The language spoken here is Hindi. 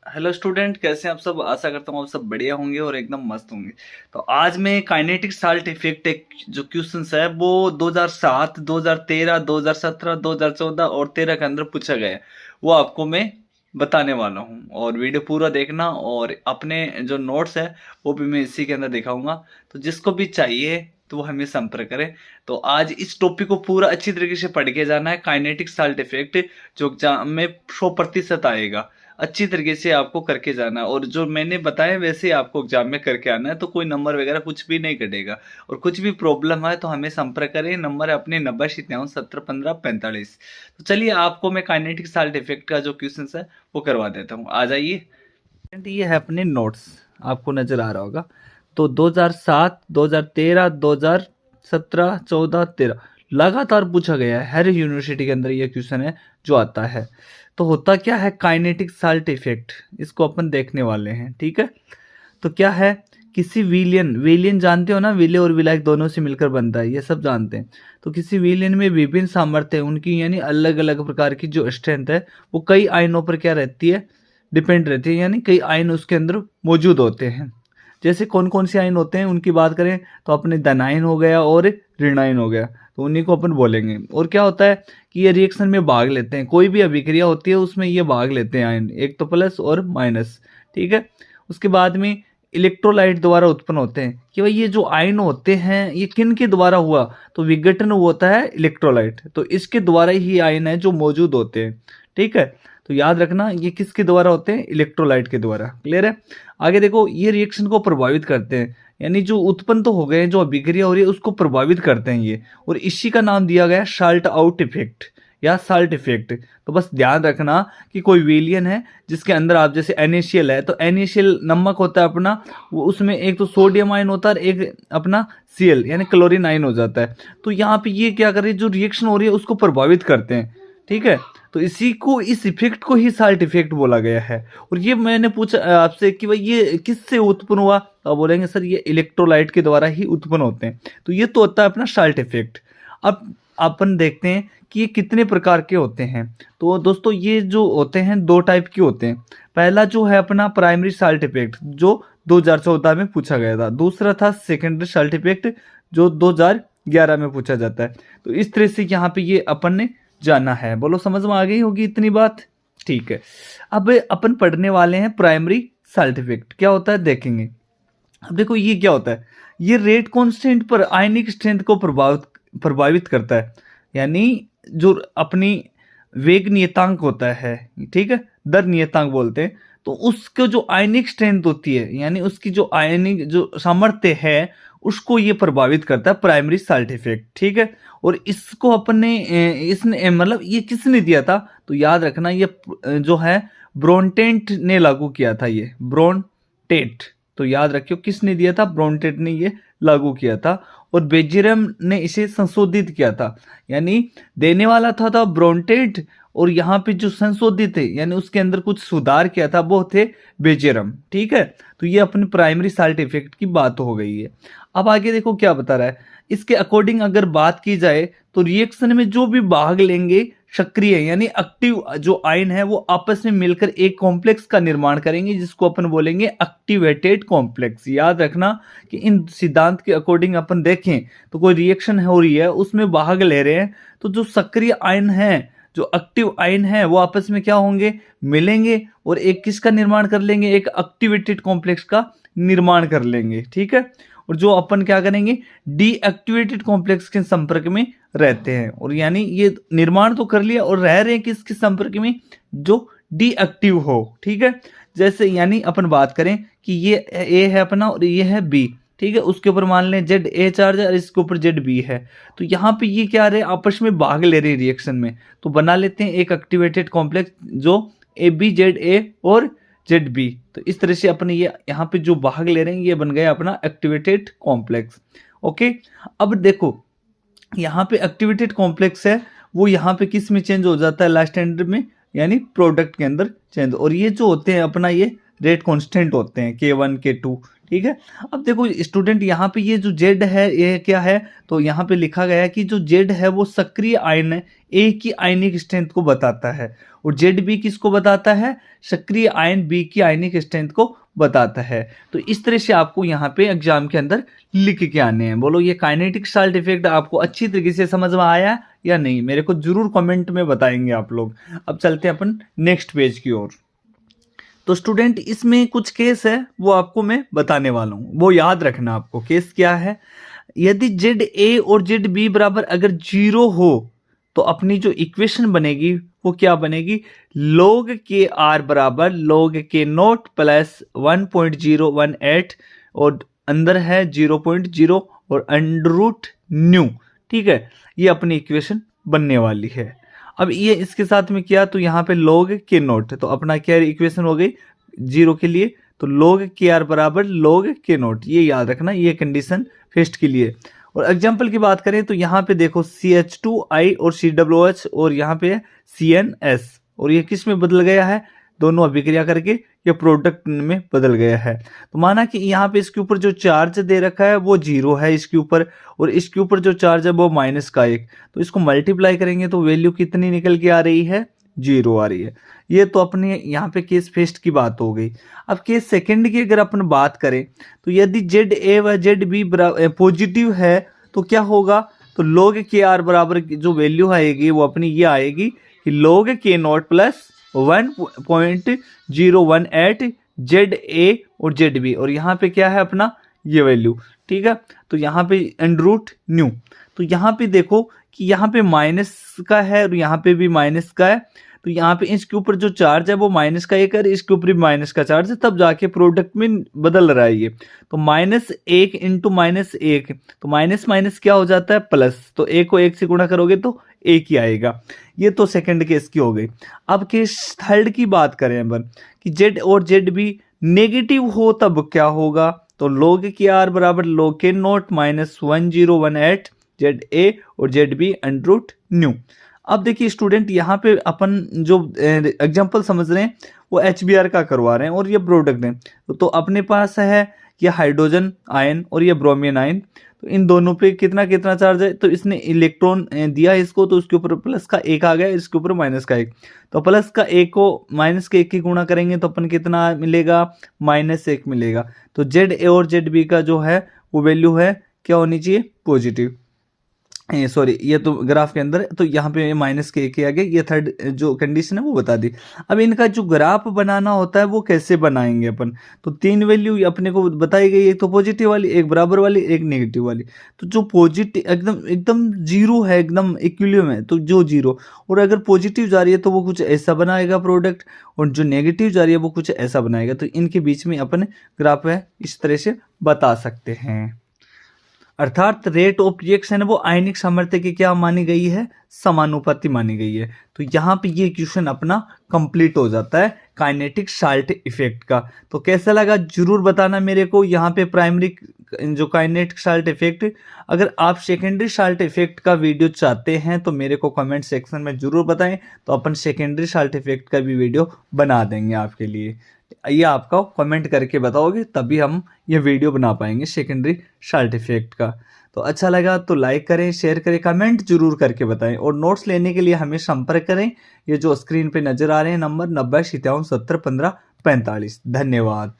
हेलो स्टूडेंट, कैसे हैं आप सब। आशा करता हूँ आप सब बढ़िया होंगे और एकदम मस्त होंगे। तो आज मैं काइनेटिक साल्ट इफेक्ट एक जो क्वेश्चंस है वो 2007, 2013, 2017, 2014 और 13 के अंदर पूछा गया है, वो आपको मैं बताने वाला हूँ। और वीडियो पूरा देखना और अपने जो नोट्स है वो भी मैं इसी के अंदर दिखाऊंगा। तो जिसको भी चाहिए तो वो हमें संपर्क करें। तो आज इस टॉपिक को पूरा अच्छी तरीके से पढ़ के जाना है। काइनेटिक साल्ट इफेक्ट जो एग्जाम में 100% आएगा, अच्छी तरीके से आपको करके जाना है। और जो मैंने बताया वैसे आपको एग्जाम में करके आना है, तो कोई नंबर वगैरह कुछ भी नहीं कटेगा। और कुछ भी प्रॉब्लम है तो हमें संपर्क करें, नंबर है अपने 90 97 17 15 45। तो चलिए आपको मैं काइनेटिक साल्ट इफेक्ट का जो क्वेश्चन है वो करवा देता हूँ, आ जाइए। ये है अपने नोट्स, आपको नजर आ रहा होगा। तो 2007, 2013, 2017, 14, 13 लगातार पूछा गया है। हर यूनिवर्सिटी के अंदर ये क्वेश्चन है जो आता है। तो होता क्या है काइनेटिक साल्ट इफेक्ट, इसको अपन देखने वाले हैं। ठीक है, तो क्या है, किसी विलियन, विलियन जानते हो ना, विले और विलायक दोनों से मिलकर बनता है, ये सब जानते हैं। तो किसी विलियन में विभिन्न सामर्थ्य उनकी यानी अलग अलग प्रकार की जो स्ट्रेंथ है वो कई आयनों पर क्या रहती है, डिपेंड रहती है। यानी कई आयन उसके अंदर मौजूद होते हैं। जैसे कौन कौन से आयन होते हैं उनकी बात करें तो अपने धनायन हो गया और ऋणायन हो गया, तो उन्हीं को अपन बोलेंगे। और क्या होता है कि ये रिएक्शन में भाग लेते हैं, कोई भी अभिक्रिया होती है उसमें ये भाग लेते हैं आयन, एक तो प्लस और माइनस। ठीक है, उसके बाद में इलेक्ट्रोलाइट द्वारा उत्पन्न होते हैं कि भाई ये जो आयन होते हैं ये किन के द्वारा हुआ, तो विघटन होता है इलेक्ट्रोलाइट, तो इसके द्वारा ही आयन है जो मौजूद होते हैं। ठीक है, तो याद रखना ये किसके द्वारा होते हैं, इलेक्ट्रोलाइट के द्वारा। क्लियर है। आगे देखो, ये रिएक्शन को प्रभावित करते हैं, यानी जो उत्पन्न तो हो गए, जो अभिक्रिया हो रही है उसको प्रभावित करते हैं ये, और इसी का नाम दिया गया साल्ट आउट इफेक्ट या साल्ट इफेक्ट। तो बस ध्यान रखना कि कोई विलियन है जिसके अंदर आप जैसे NaCl है, तो NaCl नमक होता है अपना, वो उसमें एक तो सोडियम आयन होता है और एक अपना Cl यानी क्लोरीन आयन हो जाता है। तो यहाँ पे ये क्या कर रही है, जो रिएक्शन हो रही है उसको प्रभावित करते हैं। ठीक है, तो इसी को, इस इफेक्ट को ही साल्ट इफेक्ट बोला गया है। और ये मैंने पूछा आपसे कि भाई ये किससे उत्पन्न हुआ, तो आप बोलेंगे सर ये इलेक्ट्रोलाइट के द्वारा ही उत्पन्न होते हैं। तो ये तो होता है अपना साल्ट इफेक्ट। अब अपन देखते हैं कि ये कितने प्रकार के होते हैं। तो दोस्तों ये जो होते हैं दो टाइप के होते हैं। पहला जो है अपना प्राइमरी साल्ट इफेक्ट जो 2014 में पूछा गया था। दूसरा था सेकेंडरी साल्ट इफेक्ट जो 2011 में पूछा जाता है। तो इस तरह से यहाँ पे ये अपन ने जाना है। बोलो समझ में आ गई होगी इतनी बात। ठीक है, अब अपन पढ़ने वाले हैं प्राइमरी साल्ट इफेक्ट क्या होता है देखेंगे। अब देखो ये क्या होता है, ये रेट कांस्टेंट पर आयनिक स्ट्रेंथ को प्रभावित करता है। यानी जो अपनी वेग नियतांक होता है, ठीक है, दर नियतांक बोलते हैं, तो उसको जो आयनिक स्ट्रेंथ होती है यानी उसकी जो आयनिक जो सामर्थ्य है उसको ये प्रभावित करता है प्राइमरी साल्ट इफेक्ट। ठीक है, और इसको अपन ने इसने मतलब ये किसने दिया था, तो याद रखना ये जो है ब्रोंटेट ने लागू किया था, ये ब्रोंटेट। तो याद रखियो किसने दिया था, ब्रोंटेट ने ये लागू किया था। और बेजेरम ने इसे संशोधित किया था, यानी देने वाला था ब्रोंटेट, और यहाँ पे जो संशोधित है यानी उसके अंदर कुछ सुधार किया था वो थे बेजेरम। ठीक है, तो ये अपनी प्राइमरी साल्ट इफेक्ट की बात हो गई है। अब आगे देखो क्या बता रहा है, इसके अकॉर्डिंग अगर बात की जाए तो रिएक्शन में जो भी भाग लेंगे सक्रिय यानी एक्टिव जो आयन है वो आपस में मिलकर एक कॉम्प्लेक्स का निर्माण करेंगे जिसको अपन बोलेंगे एक्टिवेटेड कॉम्प्लेक्स। याद रखना कि इन सिद्धांत के अकॉर्डिंग अपन देखें तो कोई रिएक्शन हो रही है उसमें भाग ले रहे हैं, तो जो सक्रिय आयन है, जो एक्टिव आयन है, वो आपस में क्या होंगे, मिलेंगे और एक किसका निर्माण कर लेंगे, एक एक्टिवेटेड कॉम्प्लेक्स का निर्माण कर लेंगे। ठीक है, और जो अपन क्या करेंगे, डीएक्टिवेटेड कॉम्प्लेक्स के संपर्क में रहते हैं। और यानी ये निर्माण तो कर लिया और रह रहे हैं किसके संपर्क में, जो डीएक्टिव हो। ठीक है, जैसे यानी अपन बात करें कि ये ए है अपना और ये है बी। ठीक है, उसके ऊपर मान लें जेड ए चार्ज है और इसके ऊपर जेड बी है। तो यहाँ पे ये क्या रहे, आपस में भाग ले रहे हैं रिएक्शन में, तो बना लेते हैं एक एक्टिवेटेड कॉम्प्लेक्स जो ए बी जेड ए और जेड बी। तो इस तरह से अपने ये यहाँ पे जो भाग ले रहे हैं ये बन गया अपना एक्टिवेटेड कॉम्प्लेक्स। ओके, अब देखो यहाँ पे एक्टिवेटेड कॉम्प्लेक्स है वो यहाँ पे किस में चेंज हो जाता है, लास्ट एंड में यानी प्रोडक्ट के अंदर चेंज। और ये जो होते हैं अपना ये रेट कांस्टेंट होते हैं K1 K2। ठीक है। अब देखो स्टूडेंट यहाँ पे ये जो जेड है ये क्या है, तो यहाँ पे लिखा गया है कि जो जेड है वो सक्रिय आयन है, ए की आयनिक स्ट्रेंथ को बताता है, और जेड बी किसको बताता है, सक्रिय आयन बी की आयनिक स्ट्रेंथ को बताता है। तो इस तरह से आपको यहाँ पे एग्जाम के अंदर लिख के आने हैं। बोलो ये काइनेटिक साल्ट इफेक्ट आपको अच्छी तरीके से समझ में आया या नहीं, मेरे को जरूर कमेंट में बताएंगे आप लोग। अब चलते हैं अपन नेक्स्ट पेज की ओर। तो स्टूडेंट इसमें कुछ केस है वो आपको मैं बताने वाला हूं, वो याद रखना आपको। केस क्या है, यदि जेड ए और जेड बी बराबर अगर 0 हो तो अपनी जो इक्वेशन बनेगी वो क्या बनेगी, log के आर बराबर log के नोट प्लस 1.018 और अंदर है 0.0 और अंडर रूट न्यू। ठीक है, ये अपनी इक्वेशन बनने वाली है। अब ये इसके साथ में किया तो यहाँ पे log के नोट, तो अपना क्या इक्वेशन हो गई 0 के लिए, तो log के आर बराबर log के नोट, ये याद रखना, ये कंडीशन फेस्ट के लिए। और एग्जाम्पल की बात करें तो यहाँ पे देखो CH2I और COOH और यहाँ पे CNS, और ये किस में बदल गया है, दोनों अभिक्रिया करके ये प्रोडक्ट में बदल गया है। तो माना कि यहाँ पे इसके ऊपर जो चार्ज दे रखा है वो 0 है इसके ऊपर, और इसके ऊपर जो चार्ज है वो -1, तो इसको मल्टीप्लाई करेंगे तो वैल्यू कितनी निकल के आ रही है, 0 आ रही है। ये तो अपने यहाँ पे केस फर्स्ट की बात हो गई। अब केस सेकंड की अगर अपन बात करें तो यदि जेड ए व जेड बी पॉजिटिव है तो क्या होगा, तो log के आर बराबर जो वैल्यू आएगी वो अपनी ये आएगी कि log के नॉट प्लस 1.018 जेड ए और जेड बी, और यहाँ पे क्या है अपना ये वैल्यू। ठीक है, तो यहाँ पे अंडर रूट न्यू, तो यहाँ पे देखो कि यहाँ पे माइनस का है और यहाँ पे भी माइनस का है, तो यहाँ पे इसके ऊपर जो चार्ज है वो -1 है, इसके ऊपर भी माइनस का चार्ज है, तब जाके प्रोडक्ट में बदल रहा है ये। तो -1 इंटू -1, तो माइनस माइनस क्या हो जाता है प्लस, तो 1 को 1 से गुणा करोगे तो 1 ही आएगा। ये तो सेकंड केस की हो गई। अब केस थर्ड की बात करें अपन कि जेड और जेड बी नेगेटिव हो तब क्या होगा, तो log के आर बराबर log के नोट -1018 जेड ए और Z B under root new. अब देखिए स्टूडेंट यहाँ पे अपन जो एग्जांपल समझ रहे हैं वो HBr का करवा रहे हैं और ये प्रोडक्ट है, तो अपने पास है ये हाइड्रोजन आयन और ये ब्रोमीन आयन, तो इन दोनों पे कितना कितना चार्ज है, तो इसने इलेक्ट्रॉन दिया इसको, तो उसके ऊपर प्लस का 1 आ गया, इसके ऊपर माइनस का 1, तो प्लस का 1 को माइनस के 1 की गुणा करेंगे तो अपन कितना मिलेगा, -1 मिलेगा। तो जेड ए और जेड बी का जो है वो वैल्यू है क्या होनी चाहिए, पॉजिटिव। सॉरी, ये तो ग्राफ के अंदर, तो यहाँ पे -1 आ गया, ये थर्ड जो कंडीशन है वो बता दी। अब इनका जो ग्राफ बनाना होता है वो कैसे बनाएंगे अपन, तो 3 वैल्यू अपने को बताई गई, एक तो पॉजिटिव वाली, एक बराबर वाली, एक नेगेटिव वाली। तो जो पॉजिटिव एकदम एकदम 0 है, एकदम इक्विलिब्रियम है, तो जो 0, और अगर पॉजिटिव जा रही है तो वो कुछ ऐसा बनाएगा प्रोडक्ट, और जो नेगेटिव जा रही है वो कुछ ऐसा बनाएगा। तो इनके बीच में अपन ग्राफ है इस तरह से बता सकते हैं। अर्थात रेट ऑफ रिएक्शन वो आयनिक सामर्थ्य की क्या मानी गई है, समानुपाती मानी गई है। तो यहाँ पे ये क्वेश्चन अपना कंप्लीट हो जाता है काइनेटिक साल्ट इफेक्ट का। तो कैसा लगा जरूर बताना मेरे को। यहाँ पे प्राइमरी जो काइनेटिक साल्ट इफेक्ट, अगर आप सेकेंडरी साल्ट इफेक्ट का वीडियो चाहते हैं तो मेरे को कमेंट सेक्शन में जरूर बताएं, तो अपन सेकेंडरी साल्ट इफेक्ट का भी वीडियो बना देंगे आपके लिए। ये आपका कमेंट करके बताओगे तभी हम ये वीडियो बना पाएंगे सेकेंडरी साल्ट इफेक्ट का। तो अच्छा लगा तो लाइक करें, शेयर करें, कमेंट जरूर करके बताएं, और नोट्स लेने के लिए हमें संपर्क करें। ये जो स्क्रीन पे नजर आ रहे हैं नंबर 90 57 70 15 45। धन्यवाद।